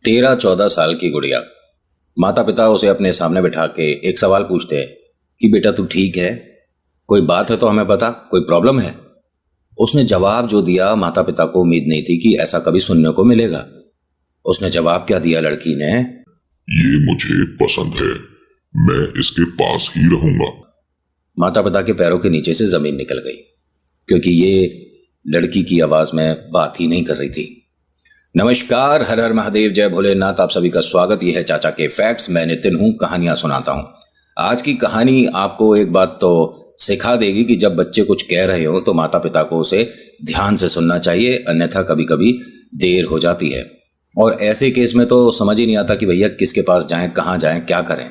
13-14 साल की गुड़िया। माता पिता उसे अपने सामने बिठा के एक सवाल पूछते हैं कि बेटा तू ठीक है, कोई बात है तो हमें बता, कोई प्रॉब्लम है। उसने जवाब जो दिया, माता पिता को उम्मीद नहीं थी कि ऐसा कभी सुनने को मिलेगा। उसने जवाब क्या दिया लड़की ने? ये मुझे पसंद है, मैं इसके पास ही रहूंगा। माता पिता के पैरों के नीचे से जमीन निकल गई, क्योंकि ये लड़की की आवाज में बात ही नहीं कर रही थी। नमस्कार, हर हर महादेव, जय भोलेनाथ। आप सभी का स्वागत। यह है चाचा के फैक्ट्स। मैं नितिन हूं, कहानियां सुनाता हूं। आज की कहानी आपको एक बात तो सिखा देगी कि जब बच्चे कुछ कह रहे हो तो माता पिता को उसे ध्यान से सुनना चाहिए, अन्यथा कभी कभी देर हो जाती है। और ऐसे केस में तो समझ ही नहीं आता कि भैया किसके पास जाएं, कहाँ जाएं, क्या करें।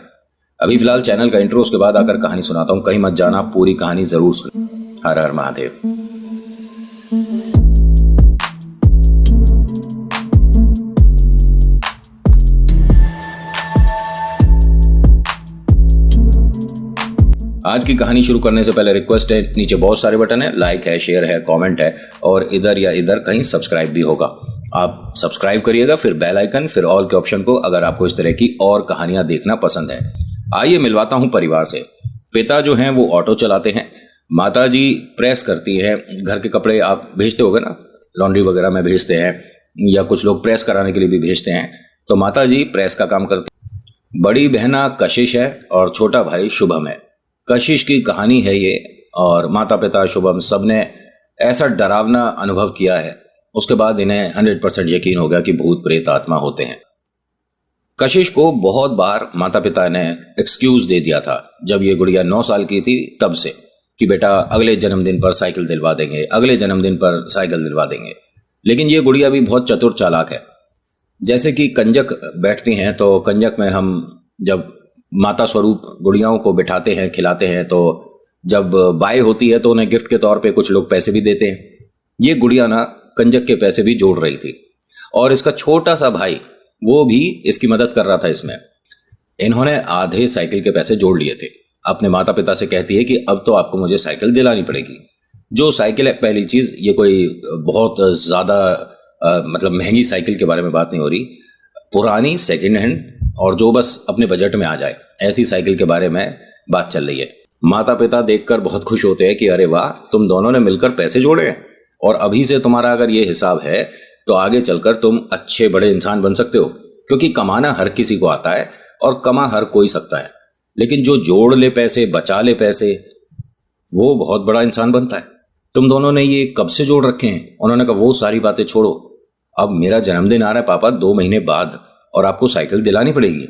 अभी फिलहाल चैनल का इंट्रो, उसके बाद आकर कहानी सुनाता हूं। कहीं मत जाना, पूरी कहानी जरूर सुन। हर हर महादेव। आज की कहानी शुरू करने से पहले रिक्वेस्ट है, नीचे बहुत सारे बटन है, लाइक है, शेयर है, कमेंट है और इधर या इधर कहीं सब्सक्राइब भी होगा। आप सब्सक्राइब करिएगा, फिर बेल आइकन, फिर ऑल के ऑप्शन को, अगर आपको इस तरह की और कहानियां देखना पसंद है। आइए मिलवाता हूं परिवार से। पिता जो हैं वो ऑटो चलाते हैं, माता जी प्रेस करती है। घर के कपड़े आप भेजते होगे ना, लॉन्ड्री वगैरह में भेजते हैं, या कुछ लोग प्रेस कराने के लिए भी भेजते हैं, तो माता जी प्रेस का काम करती हैं। बड़ी बहना कशिश है और छोटा भाई शुभम है। कशिश की कहानी है ये, और माता पिता शुभम सबने ऐसा डरावना अनुभव किया है, उसके बाद इन्हें 100% यकीन हो गया कि भूत प्रेत आत्मा होते हैं। कशिश को बहुत बार माता पिता ने एक्सक्यूज दे दिया था जब ये गुड़िया 9 साल की थी, तब से, कि बेटा अगले जन्मदिन पर साइकिल दिलवा देंगे, अगले जन्मदिन पर साइकिल दिलवा देंगे। लेकिन ये गुड़िया भी बहुत चतुर चालाक है। जैसे कि कंजक बैठती हैं, तो कंजक में हम जब माता स्वरूप गुड़ियाओं को बिठाते हैं, खिलाते हैं, तो जब बाई होती है तो उन्हें गिफ्ट के तौर पे कुछ लोग पैसे भी देते हैं। ये गुड़िया ना कंजक के पैसे भी जोड़ रही थी, और इसका छोटा सा भाई वो भी इसकी मदद कर रहा था इसमें। इन्होंने आधे साइकिल के पैसे जोड़ लिए थे। अपने माता पिता से कहती है कि अब तो आपको मुझे साइकिल दिलानी पड़ेगी। जो साइकिल है, पहली चीज, ये कोई बहुत ज्यादा मतलब महंगी साइकिल के बारे में बात नहीं हो रही, पुरानी सेकेंड हैंड, और जो बस अपने बजट में आ जाए, ऐसी साइकिल के बारे में बात चल रही है। माता पिता देखकर बहुत खुश होते हैं कि अरे वाह, तुम दोनों ने मिलकर पैसे जोड़े हैं, और अभी से तुम्हारा अगर ये हिसाब है तो आगे चलकर तुम अच्छे बड़े इंसान बन सकते हो। क्योंकि कमाना हर किसी को आता है और कमा हर कोई सकता है, लेकिन जो जोड़ ले पैसे, बचा ले पैसे, वो बहुत बड़ा इंसान बनता है। तुम दोनों ने ये कब से जोड़ रखे हैं? उन्होंने कहा वो सारी बातें छोड़ो, अब मेरा जन्मदिन आ रहा है पापा 2 महीने बाद, और आपको साइकिल दिलानी पड़ेगी।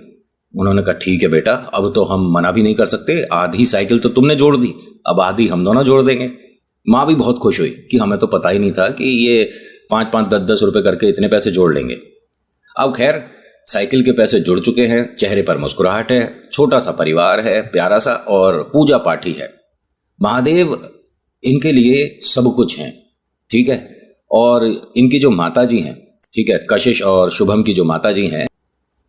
उन्होंने कहा ठीक है बेटा, अब तो हम मना भी नहीं कर सकते, आधी साइकिल तो तुमने जोड़ दी, अब आधी हम दोनों जोड़ देंगे। माँ भी बहुत खुश हुई कि हमें तो पता ही नहीं था कि ये 5-5, 10-10 रुपए करके इतने पैसे जोड़ लेंगे। अब खैर, साइकिल के पैसे जुड़ चुके हैं, चेहरे पर मुस्कुराहट है, छोटा सा परिवार है, प्यारा सा, और पूजा पाठी है। महादेव इनके लिए सब कुछ हैं, ठीक है। और इनकी जो माता जी हैं, ठीक है, कशिश और शुभम की जो माता जी हैं,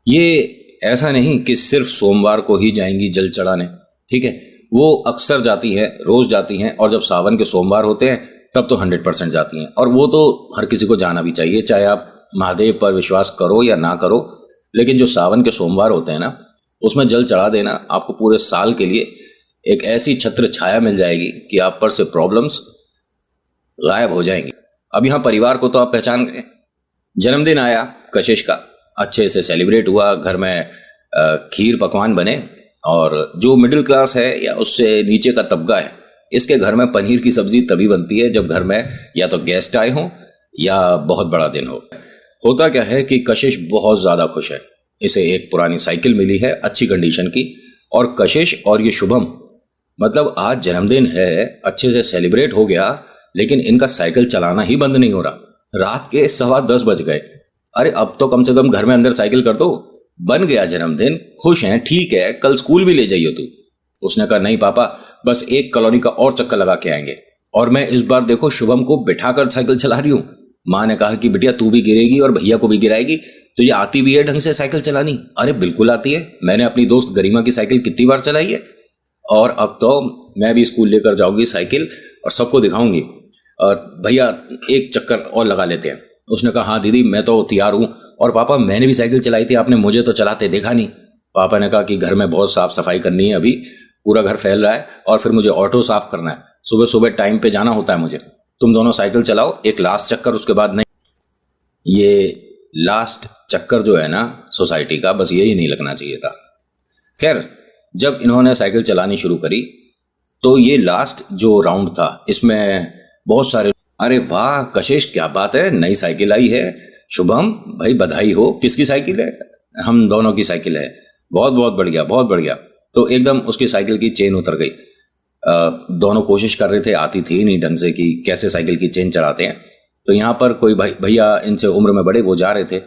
ये ऐसा नहीं कि सिर्फ सोमवार को ही जाएंगी जल चढ़ाने, ठीक है। वो अक्सर जाती हैं, रोज जाती हैं, और जब सावन के सोमवार होते हैं तब तो 100% जाती हैं। और वो तो हर किसी को जाना भी चाहिए, चाहे आप महादेव पर विश्वास करो या ना करो, लेकिन जो सावन के सोमवार होते हैं ना, उसमें जल चढ़ा देना आपको पूरे साल के लिए एक ऐसी छत्र छाया मिल जाएगी कि आप पर से प्रॉब्लम्स गायब हो जाएंगी। अब यहाँ परिवार को तो आप पहचान गए। जन्मदिन आया कशिश का, अच्छे से सेलिब्रेट हुआ, घर में खीर पकवान बने, और जो मिडिल क्लास है या उससे नीचे का तबका है, इसके घर में पनीर की सब्जी तभी बनती है जब घर में या तो गेस्ट आए हों या बहुत बड़ा दिन हो। होता क्या है कि कशिश बहुत ज़्यादा खुश है। इसे एक पुरानी साइकिल मिली है, अच्छी कंडीशन की, और कशिश और ये शुभम, मतलब आज जन्मदिन है, अच्छे से सेलिब्रेट हो गया, लेकिन इनका साइकिल चलाना ही बंद नहीं हो रहा। रात के 10:15 बज गए। अरे अब तो कम से कम घर में अंदर साइकिल कर दो, बन गया जन्मदिन, खुश हैं, ठीक है, कल स्कूल भी ले जाइए तू। उसने कहा नहीं पापा, बस एक कॉलोनी का और चक्कर लगा के आएंगे, और मैं इस बार देखो शुभम को बिठाकर साइकिल चला रही हूँ। माँ ने कहा कि बिटिया तू भी गिरेगी और भैया को भी गिराएगी, तो ये आती भी है ढंग से साइकिल चलानी? अरे बिल्कुल आती है, मैंने अपनी दोस्त गरिमा की साइकिल कितनी बार चलाई है, और अब तो मैं भी स्कूल लेकर जाऊंगी साइकिल और सबको दिखाऊंगी। और भैया एक चक्कर और लगा लेते हैं। उसने कहा हाँ दीदी मैं तो तैयार हूँ, और पापा मैंने भी साइकिल चलाई थी, आपने मुझे तो चलाते देखा नहीं। पापा ने कहा कि घर में बहुत साफ सफाई करनी है, अभी पूरा घर फैल रहा है और फिर मुझे ऑटो साफ करना है, सुबह सुबह टाइम पे जाना होता है मुझे। तुम दोनों साइकिल चलाओ, एक लास्ट चक्कर, उसके बाद नहीं। ये लास्ट चक्कर जो है ना सोसाइटी का, बस यही नहीं लगना चाहिए था। खैर, जब इन्होंने साइकिल चलानी शुरू करी तो ये लास्ट जो राउंड था इसमें बहुत सारे, अरे वाह कशिश क्या बात है, नई साइकिल आई है। शुभम भाई बधाई हो। किसकी साइकिल है? हम दोनों की साइकिल है। बहुत बहुत बढ़िया, बहुत बढ़िया। तो एकदम उसकी साइकिल की चेन उतर गई। दोनों कोशिश कर रहे थे, आती थी नहीं ढंग से कि कैसे साइकिल की चेन चढ़ाते हैं। तो यहाँ पर कोई भैया इनसे उम्र में बड़े वो जा रहे थे,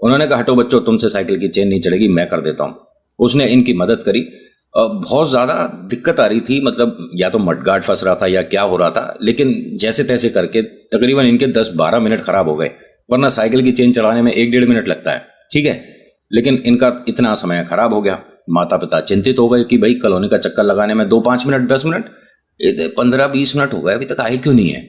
उन्होंने कहा हटो बच्चों, तुमसे साइकिल की चेन नहीं चढ़ेगी, मैं कर देता हूँ। उसने इनकी मदद करी। बहुत ज़्यादा दिक्कत आ रही थी, मतलब या तो मडगार्ड फंस रहा था या क्या हो रहा था, लेकिन जैसे तैसे करके तकरीबन इनके 10-12 मिनट खराब हो गए। वरना साइकिल की चेन चढ़ाने में 1-1.5 मिनट लगता है, ठीक है, लेकिन इनका इतना समय खराब हो गया। माता पिता चिंतित हो गए कि भाई कॉलोनी का चक्कर लगाने में 2-5 मिनट, 10 मिनट, 15-20 मिनट हो गए, अभी तक आए क्यों नहीं है।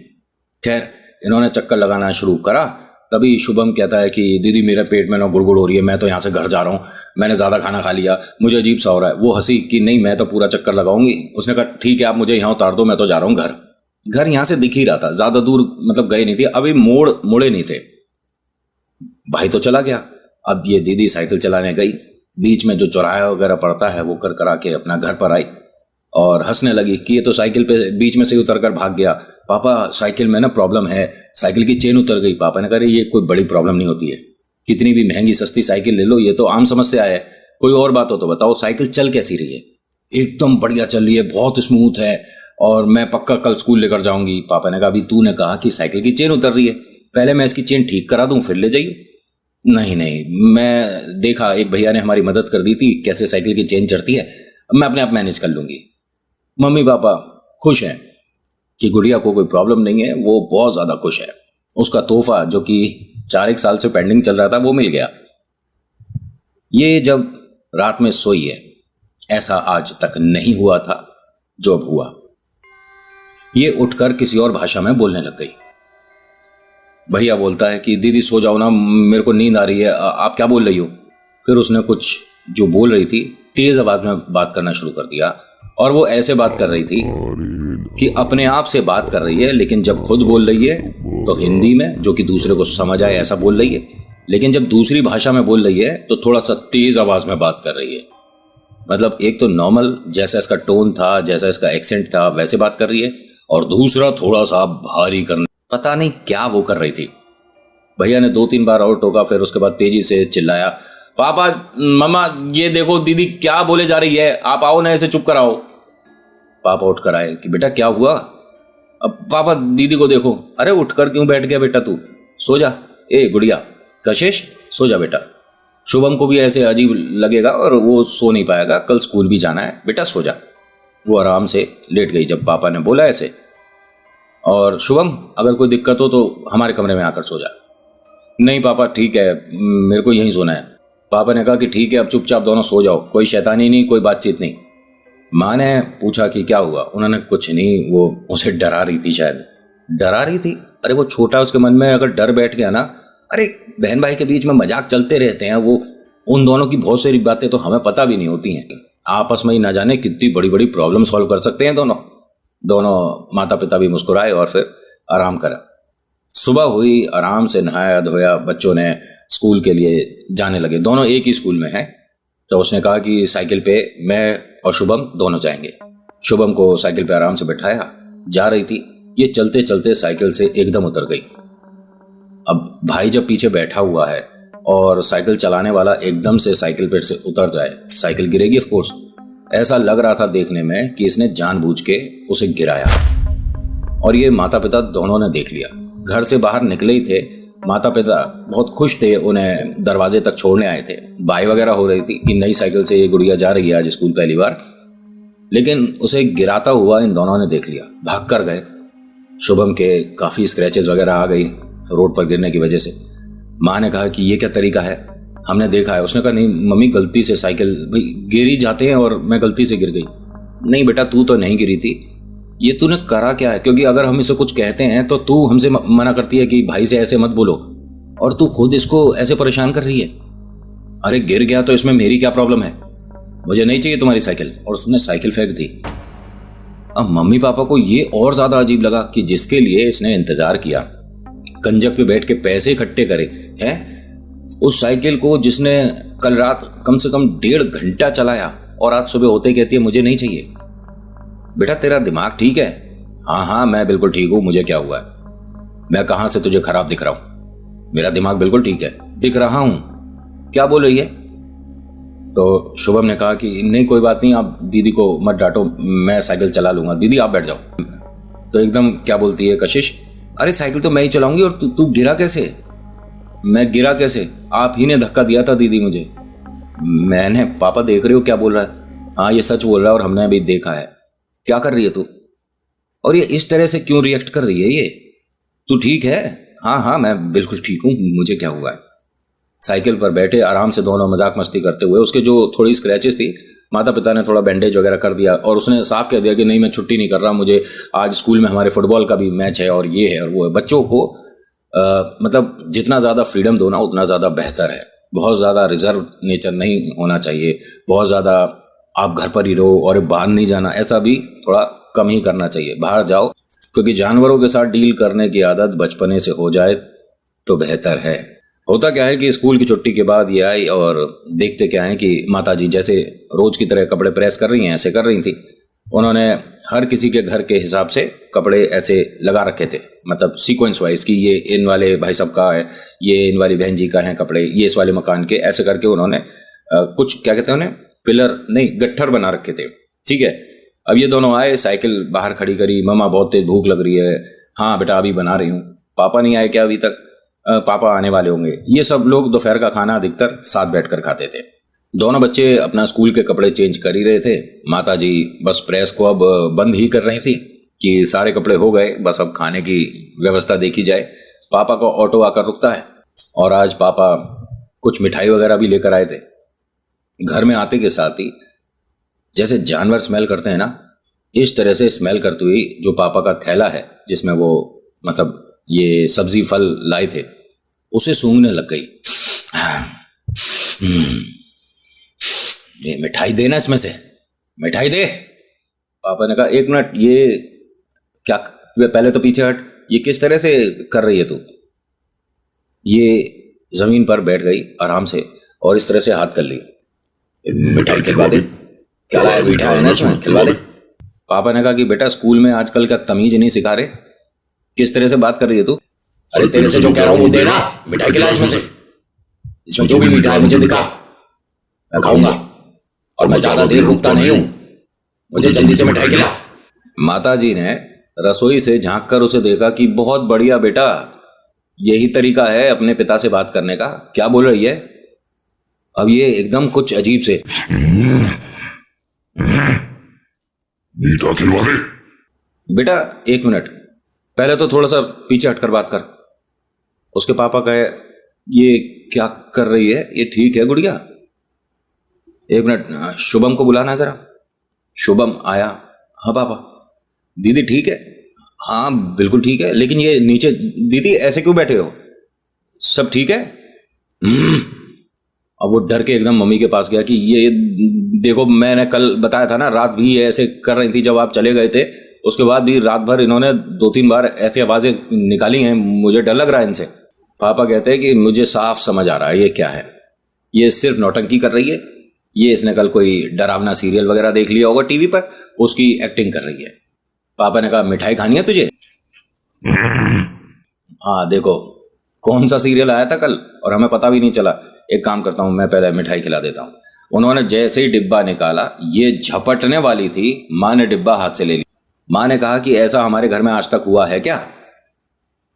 खैर, इन्होंने चक्कर लगाना शुरू करा। तभी शुभम कहता है कि दीदी मेरे पेट में ना गुड़गुड़ हो रही है, मैं तो यहाँ से घर जा रहा हूँ, मैंने ज़्यादा खाना खा लिया, मुझे अजीब सा हो रहा है। वो हंसी कि नहीं मैं तो पूरा चक्कर लगाऊंगी। उसने कहा ठीक है आप मुझे यहाँ उतार दो, मैं तो जा रहा हूँ घर। घर यहाँ से दिख ही रहा था, ज़्यादा दूर मतलब गए नहीं थे, अभी मुड़े नहीं थे। भाई तो चला गया। अब ये दीदी साइकिल चलाने गई, बीच में जो चौराहा वगैरह पड़ता है वो कर करा के अपना घर पर आई और हंसने लगी कि ये तो साइकिल पे बीच में से उतर कर भाग गया। पापा साइकिल में ना प्रॉब्लम है, साइकिल की चेन उतर गई। पापा ने कहा ये कोई बड़ी प्रॉब्लम नहीं होती है, कितनी भी महंगी सस्ती साइकिल ले लो, ये तो आम समस्या है। कोई और बात हो तो बताओ, साइकिल चल कैसी रही है? एकदम बढ़िया चल रही है, बहुत स्मूथ है और मैं पक्का कल स्कूल लेकर जाऊंगी। पापा ने कहा अभी तूने कहा कि साइकिल की चेन उतर रही है, पहले मैं इसकी चेन ठीक करा दूं फिर ले जाइए। नहीं नहीं, मैं देखा एक भैया ने हमारी मदद कर दी थी कैसे साइकिल की चेन चढ़ती है, मैं अपने आप मैनेज कर लूंगी। मम्मी पापा खुश हैं कि गुड़िया को कोई प्रॉब्लम नहीं है, वो बहुत ज़्यादा खुश है। उसका तोहफा जो कि 4-1 साल से पेंडिंग चल रहा था वो मिल गया। ये जब रात में सोई है, ऐसा आज तक नहीं हुआ था जो अब हुआ। ये उठकर किसी और भाषा में बोलने लग गई। भैया बोलता है कि दीदी सो जाओ ना, मेरे को नींद आ रही है, आप क्या बोल रही हो? फिर उसने कुछ जो बोल रही थी तेज आवाज में बात करना शुरू कर दिया और वो ऐसे बात कर रही थी कि अपने आप से बात कर रही है, लेकिन जब खुद बोल रही है तो हिंदी में जो कि दूसरे को समझ आए ऐसा बोल रही है, लेकिन जब दूसरी भाषा में बोल रही है तो थोड़ा सा तेज आवाज में बात कर रही है। मतलब एक तो नॉर्मल जैसा इसका टोन था, जैसा इसका एक्सेंट था वैसे बात कर रही है, और दूसरा थोड़ा सा भारी करना, पता नहीं क्या वो कर रही थी। भैया ने 2-3 बार और टोका, फिर उसके बाद तेजी से चिल्लाया, पापा मम्मा ये देखो दीदी क्या बोले जा रही है, आप आओ ना, ऐसे चुप कराओ। पापा उठ कर आए कि बेटा क्या हुआ? अब पापा दीदी को देखो। अरे उठकर क्यों बैठ गया बेटा, तू सो जा। ए गुड़िया कशिश सो जा बेटा। शुभम को भी ऐसे अजीब लगेगा और वो सो नहीं पाएगा, कल स्कूल भी जाना है, बेटा सो जा। वो आराम से लेट गई जब पापा ने बोला ऐसे। और शुभम अगर कोई दिक्कत हो तो हमारे कमरे में आकर सो जा। नहीं पापा ठीक है, मेरे को यहीं सोना है। पापा ने कहा कि ठीक है अब चुपचाप दोनों सो जाओ, कोई शैतानी नहीं, कोई बातचीत नहीं। माँ ने पूछा कि क्या हुआ? उन्होंने कुछ नहीं, वो उसे डरा रही थी, शायद डरा रही थी। अरे वो छोटा, उसके मन में अगर डर बैठ गया ना, अरे बहन भाई के बीच में मजाक चलते रहते हैं, वो उन दोनों की बहुत सारी बातें तो हमें पता भी नहीं होती हैं, आपस में ही ना जाने कितनी बड़ी बड़ी प्रॉब्लम सॉल्व कर सकते हैं दोनों माता पिता भी मुस्कुराए और फिर आराम करा। सुबह हुई, आराम से नहाया धोया, बच्चों ने स्कूल के लिए जाने लगे, दोनों एक ही स्कूल में हैं। तो उसने कहा कि साइकिल पे मैं और शुभम दोनों जाएंगे। शुभम को साइकिल पे आराम से बैठाया, जा रही थी, ये चलते चलते साइकिल से एकदम उतर गई। अब भाई जब पीछे बैठा हुआ है और साइकिल चलाने वाला एकदम से साइकिल पे से उतर जाए, साइकिल गिरेगी ऑफ कोर्स। ऐसा लग रहा था देखने में कि इसने जानबूझ के उसे गिराया। और ये माता पिता दोनों ने देख लिया। घर से बाहर निकले ही थे, माता पिता बहुत खुश थे, उन्हें दरवाजे तक छोड़ने आए थे। बाई वगैरह हो रही थी कि नई साइकिल से ये गुड़िया जा रही है आज स्कूल पहली बार, लेकिन उसे गिराता हुआ इन दोनों ने देख लिया, भाग कर गए। शुभम के काफ़ी स्क्रैचेस वगैरह आ गई रोड पर गिरने की वजह से। माँ ने कहा कि ये क्या तरीका है, हमने देखा है। उसने कहा नहीं मम्मी गलती से साइकिल, भाई गिर ही जाते हैं और मैं गलती से गिर गई। नहीं बेटा तू तो नहीं गिरी थी, ये तूने करा क्या है? क्योंकि अगर हम इसे कुछ कहते हैं तो तू हमसे मना करती है कि भाई से ऐसे मत बोलो। और तू खुद इसको ऐसे परेशान कर रही है। अरे गिर गया तो इसमें मेरी क्या प्रॉब्लम है, मुझे नहीं चाहिए तुम्हारी साइकिल। और उसने साइकिल फेंक दी। अब मम्मी पापा को ये और ज्यादा अजीब लगा कि जिसके लिए इसने इंतजार किया, कंजक पे बैठ के पैसे इकट्ठे करे हैं, उस साइकिल को जिसने कल रात कम से कम 1.5 घंटा चलाया और आज सुबह होते कहती है मुझे नहीं चाहिए। बेटा तेरा दिमाग ठीक है? हाँ हाँ मैं बिल्कुल ठीक हूं, मुझे क्या हुआ है, मैं कहां से तुझे खराब दिख रहा हूं, मेरा दिमाग बिल्कुल ठीक है, दिख रहा हूं, क्या बोल रही है? तो शुभम ने कहा कि नहीं कोई बात नहीं, आप दीदी को मत डांटो, मैं साइकिल चला लूंगा, दीदी आप बैठ जाओ। तो एकदम क्या बोलती है कशिश, अरे साइकिल तो मैं ही चलाऊंगी और तू गिरा कैसे? मैं गिरा कैसे? आप ही ने धक्का दिया था दीदी मुझे। मैंने? पापा देख रहे हो क्या बोल रहा है? हाँ ये सच बोल रहा है और हमने अभी देखा है। क्या कर रही है तू? और ये इस तरह से क्यों रिएक्ट कर रही है ये? तू ठीक है? हाँ हाँ मैं बिल्कुल ठीक हूँ, मुझे क्या हुआ है। साइकिल पर बैठे आराम से दोनों मजाक मस्ती करते हुए, उसके जो थोड़ी स्क्रैचेस थी माता पिता ने थोड़ा बैंडेज वगैरह कर दिया और उसने साफ कह दिया कि नहीं मैं छुट्टी नहीं कर रहा, मुझे आज स्कूल में हमारे फुटबॉल का भी मैच है और ये है और वो है। बच्चों को मतलब जितना ज़्यादा फ्रीडम दो ना उतना ज़्यादा बेहतर है। बहुत ज़्यादा रिजर्व नेचर नहीं होना चाहिए, बहुत ज़्यादा आप घर पर ही रहो और बाहर नहीं जाना, ऐसा भी थोड़ा कम ही करना चाहिए। बाहर जाओ, क्योंकि जानवरों के साथ डील करने की आदत बचपने से हो जाए तो बेहतर है। होता क्या है कि स्कूल की छुट्टी के बाद ये आई और देखते क्या है कि माताजी जैसे रोज की तरह कपड़े प्रेस कर रही हैं ऐसे कर रही थी। उन्होंने हर किसी के घर के हिसाब से कपड़े ऐसे लगा रखे थे, मतलब सीक्वेंस वाइज कि ये इन वाले भाई साहब का है, ये इन वाली बहन जी का है कपड़े, ये इस वाले मकान के, ऐसे करके उन्होंने कुछ क्या कहते हैं उन्हें, पिलर नहीं गट्ठर बना रखे थे। ठीक है, अब ये दोनों आए, साइकिल बाहर खड़ी करी, मम्मा बहुत तेज भूख लग रही है, हाँ बेटा अभी बना रही हूँ। पापा नहीं आए क्या अभी तक? पापा आने वाले होंगे। ये सब लोग दोपहर का खाना अधिकतर साथ बैठकर खाते थे। दोनों बच्चे अपना स्कूल के कपड़े चेंज कर ही रहे थे। माताजी बस प्रेस को अब बंद ही कर रही थी कि सारे कपड़े हो गए, बस अब खाने की व्यवस्था देखी जाए। पापा को ऑटो आकर रुकता है और आज पापा कुछ मिठाई वगैरह भी लेकर आए थे। घर में आते के साथ ही जैसे जानवर स्मेल करते हैं ना, इस तरह से स्मेल करती हुई जो पापा का थैला है जिसमें वो मतलब ये सब्जी फल लाए थे उसे सूंघने लग गई। ये मिठाई देना, इसमें से मिठाई दे। पापा ने कहा एक मिनट, ये क्या, पहले तो पीछे हट, ये किस तरह से कर रही है तू? ये जमीन पर बैठ गई आराम से और इस तरह से हाथ कर ली। मिठाई खिलवा दे, क्या लाया, मीठा है ना इसमें, खिलवा दे। पापा ने कहा कि बेटा स्कूल में आजकल का तमीज नहीं सिखा रहे, किस तरह से बात कर रही है तू? अरे तेरे से जो कह रहा हूं वो देना, मिठाई खिला इसमें से, इसमें जो भी मीठा है मुझे दिखा, मैं खाऊंगा और मैं ज्यादा देर रुकता नहीं हूं, मुझे जल्दी से मिठाई खिला। माताजी ने रसोई से झांक कर उसे देखा कि बहुत बढ़िया बेटा, यही तरीका है अपने पिता से बात करने का। क्या बोल रही है? अब ये एकदम कुछ अजीब से, मीठा खिलवा दे। बेटा एक मिनट, पहले तो थोड़ा सा पीछे हटकर बात कर। उसके पापा कहे ये क्या कर रही है, ये ठीक है गुड़िया? एक मिनट, शुभम को बुलाना जरा। शुभम आया। हाँ पापा। दीदी ठीक है? हाँ बिल्कुल ठीक है, लेकिन ये नीचे, दीदी ऐसे क्यों बैठे हो, सब ठीक है? अब वो डर के एकदम मम्मी के पास गया कि ये देखो मैंने कल बताया था ना, रात भी ऐसे कर रही थी जब आप चले गए थे, उसके बाद भी रात भर इन्होंने 2-3 बार ऐसी आवाजें निकाली हैं, मुझे डर लग रहा है इनसे। पापा कहते हैं कि मुझे साफ समझ आ रहा है ये क्या है, ये सिर्फ नौटंकी कर रही है, ये इसने कल कोई डरावना सीरियल वगैरह देख लिया होगा टीवी पर, उसकी एक्टिंग कर रही है। पापा ने कहा मिठाई खानी है तुझे? हाँ देखो कौन सा सीरियल आया था कल और हमें पता भी नहीं चला, एक काम करता हूँ मैं पहले मिठाई खिला देता हूँ। उन्होंने जैसे ही डिब्बा निकाला, ये झपटने वाली थी, माँ ने डिब्बा हाथ से ले लिया। माँ ने कहा कि ऐसा हमारे घर में आज तक हुआ है क्या?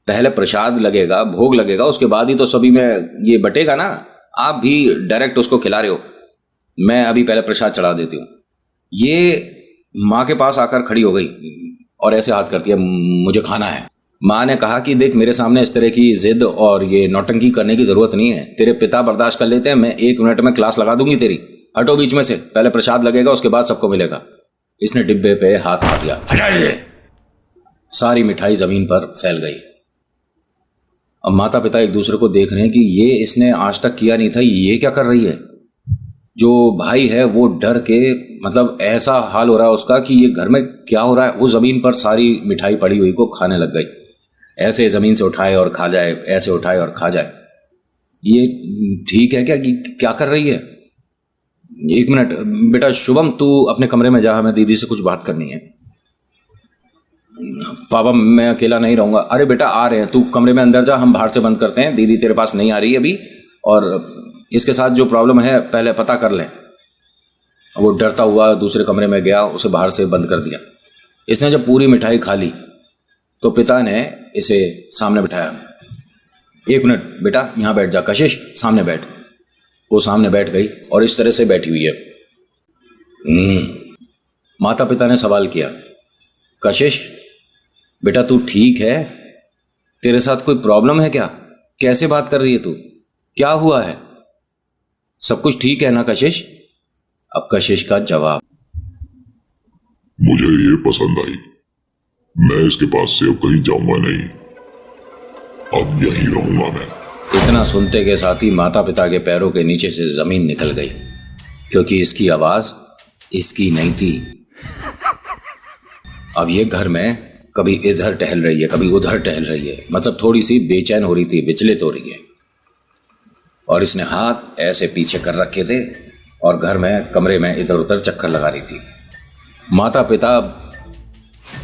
पहले प्रसाद लगेगा, भोग लगेगा, उसके बाद ही तो सभी में ये बटेगा ना, आप भी डायरेक्ट उसको खिला रहे हो, मैं अभी पहले प्रसाद चढ़ा देती हूँ। ये माँ के पास आकर खड़ी हो गई और ऐसे हाथ करती है, मुझे खाना है। माँ ने कहा कि देख मेरे सामने इस तरह की जिद और ये नौटंकी करने की जरूरत नहीं है, तेरे पिता बर्दाश्त कर लेते हैं, मैं 1 मिनट में क्लास लगा दूंगी तेरी, हटो बीच में से, पहले प्रसाद लगेगा उसके बाद सबको मिलेगा। इसने डिब्बे पे हाथ मार दिया, सारी मिठाई जमीन पर फैल गई। अब माता पिता एक दूसरे को देख रहे हैं कि ये इसने आज तक किया नहीं था, ये क्या कर रही है। जो भाई है वो डर के, मतलब ऐसा हाल हो रहा है उसका कि ये घर में क्या हो रहा है। वो ज़मीन पर सारी मिठाई पड़ी हुई को खाने लग गई, ऐसे ज़मीन से उठाए और खा जाए, ऐसे उठाए और खा जाए। ये ठीक है क्या? क्या कर रही है? एक मिनट बेटा, शुभम तू अपने कमरे में जा, हमें दीदी से कुछ बात करनी है। पापा मैं अकेला नहीं रहूँगा। अरे बेटा आ रहे हैं, तू कमरे में अंदर जा, हम बाहर से बंद करते हैं। दीदी तेरे पास नहीं आ रही अभी, और इसके साथ जो प्रॉब्लम है पहले पता कर लें। वो डरता हुआ दूसरे कमरे में गया, उसे बाहर से बंद कर दिया। इसने जब पूरी मिठाई खा ली तो पिता ने इसे सामने बिठाया। एक मिनट बेटा यहाँ बैठ जा, कशिश सामने बैठ। वो सामने बैठ गई और इस तरह से बैठी हुई है। माता पिता ने सवाल किया, कशिश बेटा तू ठीक है? तेरे साथ कोई प्रॉब्लम है क्या? कैसे बात कर रही है तू? क्या हुआ है? सब कुछ ठीक है ना कशिश? अब कशिश का जवाब, मुझे ये पसंद आई, मैं इसके पास से अब कहीं जाऊंगा नहीं, अब यहीं रहूंगा मैं। इतना सुनते के साथ ही माता पिता के पैरों के नीचे से जमीन निकल गई, क्योंकि इसकी आवाज इसकी नहीं थी। अब ये घर में कभी इधर टहल रही है, कभी उधर टहल रही है, मतलब थोड़ी सी बेचैन हो रही थी, विचलित हो रही है। और इसने हाथ ऐसे पीछे कर रखे थे और घर में कमरे में इधर उधर चक्कर लगा रही थी। माता पिता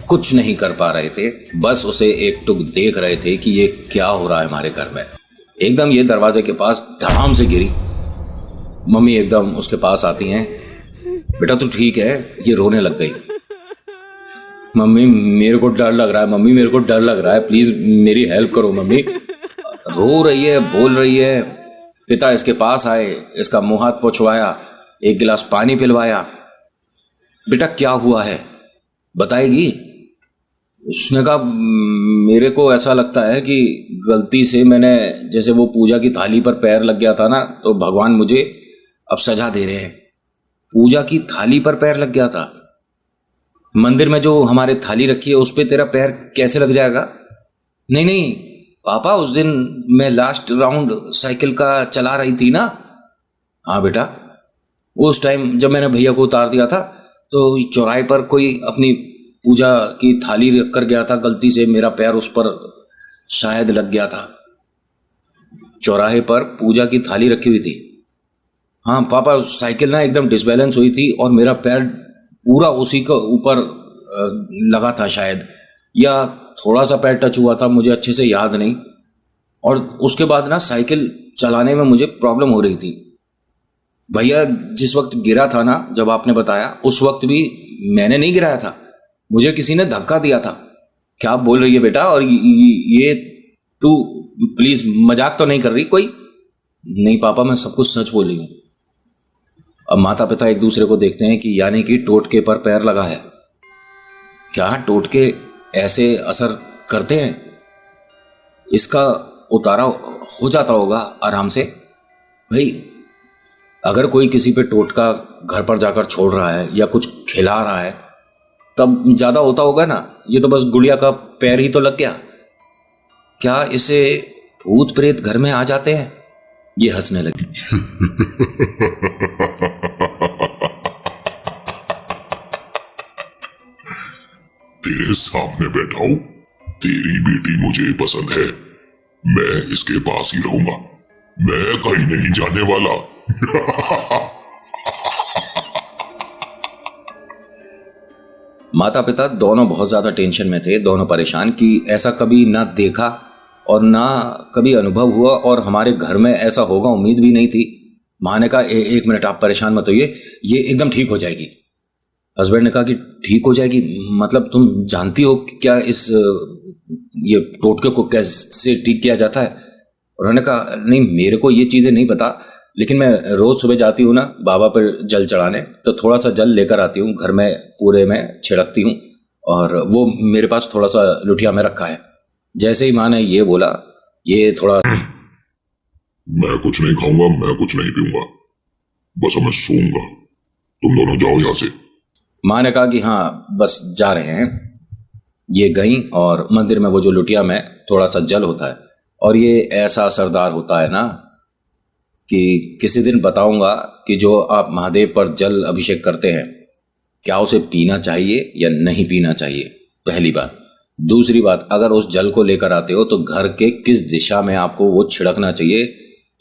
कुछ नहीं कर पा रहे थे, बस उसे एकटुक देख रहे थे कि ये क्या हो रहा है हमारे घर में। एकदम ये दरवाजे के पास धड़ाम से गिरी। मम्मी एकदम उसके पास आती हैं, बेटा तू ठीक है? ये रोने लग गई। मम्मी मेरे को डर लग रहा है, मम्मी मेरे को डर लग रहा है, प्लीज मेरी हेल्प करो मम्मी। रो रही है, बोल रही है। पिता इसके पास आए, इसका मुंह हाथ पोंछवाया, एक गिलास पानी पिलवाया। बेटा क्या हुआ है, बताएगी? उसने कहा मेरे को ऐसा लगता है कि गलती से मैंने, जैसे वो पूजा की थाली पर पैर लग गया था ना, तो भगवान मुझे अब सजा दे रहे हैं। पूजा की थाली पर पैर लग गया था? मंदिर में जो हमारे थाली रखी है उस पे तेरा पैर कैसे लग जाएगा? नहीं नहीं पापा, उस दिन मैं लास्ट राउंड साइकिल का चला रही थी ना। हाँ बेटा, उस टाइम जब मैंने भैया को उतार दिया था तो चौराहे पर कोई अपनी पूजा की थाली रख कर गया था, गलती से मेरा पैर उस पर शायद लग गया था। चौराहे पर पूजा की थाली रखी हुई थी। हाँ पापा, साइकिल ना एकदम डिसबैलेंस हुई थी और मेरा पैर पूरा उसी के ऊपर लगा था शायद, या थोड़ा सा पैर टच हुआ था, मुझे अच्छे से याद नहीं। और उसके बाद ना साइकिल चलाने में मुझे प्रॉब्लम हो रही थी। भैया जिस वक्त गिरा था ना, जब आपने बताया, उस वक्त भी मैंने नहीं गिराया था, मुझे किसी ने धक्का दिया था। क्या बोल रही है बेटा? और ये तू प्लीज मजाक तो नहीं कर रही कोई? नहीं पापा, मैं सब कुछ सच बोल रही हूँ। अब माता पिता एक दूसरे को देखते हैं कि यानी कि टोटके पर पैर लगा है। क्या टोटके ऐसे असर करते हैं? इसका उतारा हो जाता होगा आराम से। भाई अगर कोई किसी पे टोटका घर पर जाकर छोड़ रहा है या कुछ खिला रहा है तब ज्यादा होता होगा ना। ये तो बस गुड़िया का पैर ही तो लग गया। क्या इसे भूत प्रेत घर में आ जाते हैं? ये हंसने लगी। तेरे सामने बैठा हूं, तेरी बेटी मुझे पसंद है, मैं इसके पास ही रहूंगा, मैं कहीं नहीं जाने वाला। माता पिता दोनों बहुत ज्यादा टेंशन में थे, दोनों परेशान कि ऐसा कभी ना देखा और ना कभी अनुभव हुआ, और हमारे घर में ऐसा होगा उम्मीद भी नहीं थी। माँ ने कहा एक मिनट आप परेशान मत होइए, ये एकदम ठीक हो जाएगी। हस्बैंड ने कहा कि ठीक हो जाएगी मतलब तुम जानती हो क्या इस ये टोटके को कैसे ठीक किया जाता है? उन्होंने कहा नहीं मेरे को ये चीज़ें नहीं पता, लेकिन मैं रोज़ सुबह जाती हूँ ना बाबा पर जल चढ़ाने, तो थोड़ा सा जल लेकर आती हूँ, घर में पूरे में छिड़कती हूँ, और वो मेरे पास थोड़ा सा लुटिया में रखा है। जैसे ही माँ ने ये बोला, ये थोड़ा मैं कुछ नहीं खाऊंगा, मैं कुछ नहीं पीऊंगा, बस अब मैं सोऊंगा, तुम दोनों जाओ यहाँ से। माँ ने कहा कि हाँ बस जा रहे हैं। ये गई और मंदिर में वो जो लुटिया में थोड़ा सा जल होता है और ये ऐसा असरदार होता है ना कि किसी दिन बताऊंगा कि जो आप महादेव पर जल अभिषेक करते हैं, क्या उसे पीना चाहिए या नहीं पीना चाहिए, पहली बात। दूसरी बात, अगर उस जल को लेकर आते हो तो घर के किस दिशा में आपको वो छिड़कना चाहिए,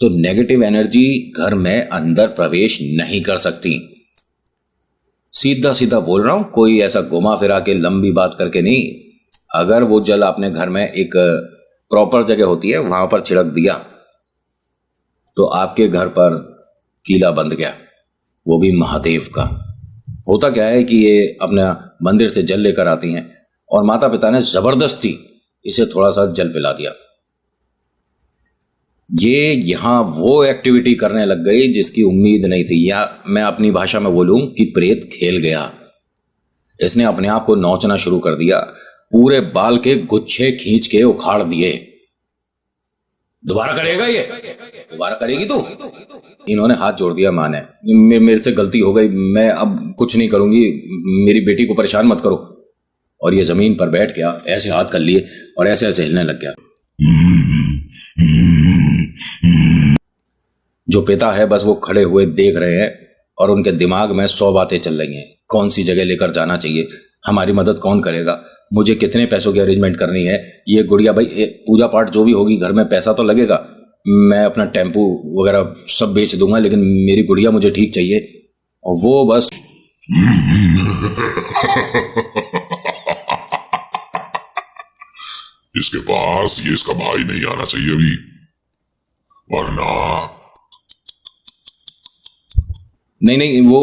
तो नेगेटिव एनर्जी घर में अंदर प्रवेश नहीं कर सकती। सीधा सीधा बोल रहा हूं, कोई ऐसा घुमा फिरा के लंबी बात करके नहीं। अगर वो जल आपने घर में एक प्रॉपर जगह होती है वहां पर छिड़क दिया तो आपके घर पर कीला बंध गया, वो भी महादेव का। होता क्या है कि ये अपना मंदिर से जल लेकर आती हैं और माता पिता ने जबरदस्ती इसे थोड़ा सा जल पिला दिया। ये यहां वो एक्टिविटी करने लग गई जिसकी उम्मीद नहीं थी, या मैं अपनी भाषा में बोलूं कि प्रेत खेल गया। इसने अपने आप को नोचना शुरू कर दिया, पूरे बाल के गुच्छे खींच के उखाड़ दिए। दोबारा करेगा ये? दोबारा करेगी तू? इन्होंने हाथ जोड़ दिया माँ ने, मेरे से गलती हो गई, मैं अब कुछ नहीं करूंगी, मेरी बेटी को परेशान मत करो। और ये जमीन पर बैठ गया, ऐसे हाथ कर लिए और ऐसे ऐसे हिलने लग गया। जो पिता है बस वो खड़े हुए देख रहे हैं और उनके दिमाग में 100 बातें चल रही हैं। कौन सी जगह लेकर जाना चाहिए, हमारी मदद कौन करेगा, मुझे कितने पैसों की अरेंजमेंट करनी है, ये गुड़िया भाई पूजा पाठ जो भी होगी घर में पैसा तो लगेगा, मैं अपना टेम्पू वगैरह सब बेच दूंगा, लेकिन मेरी गुड़िया मुझे ठीक चाहिए। और वो बस इसके पास ये इसका भाई नहीं आना चाहिए अभी, वरना नहीं वो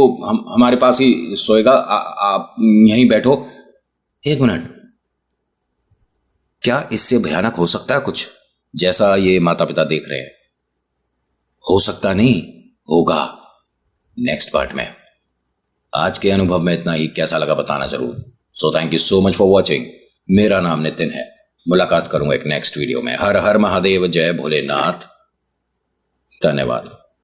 हमारे पास ही सोएगा, आप यहीं बैठो। एक मिनट, क्या इससे भयानक हो सकता है कुछ, जैसा ये माता पिता देख रहे हैं? हो सकता नहीं, होगा नेक्स्ट पार्ट में। आज के अनुभव में इतना ही, कैसा लगा बताना जरूर। So thank you so much for watching. मेरा नाम नितिन है, मुलाकात करूंगा एक नेक्स्ट वीडियो में। हर हर महादेव, जय भोलेनाथ, धन्यवाद।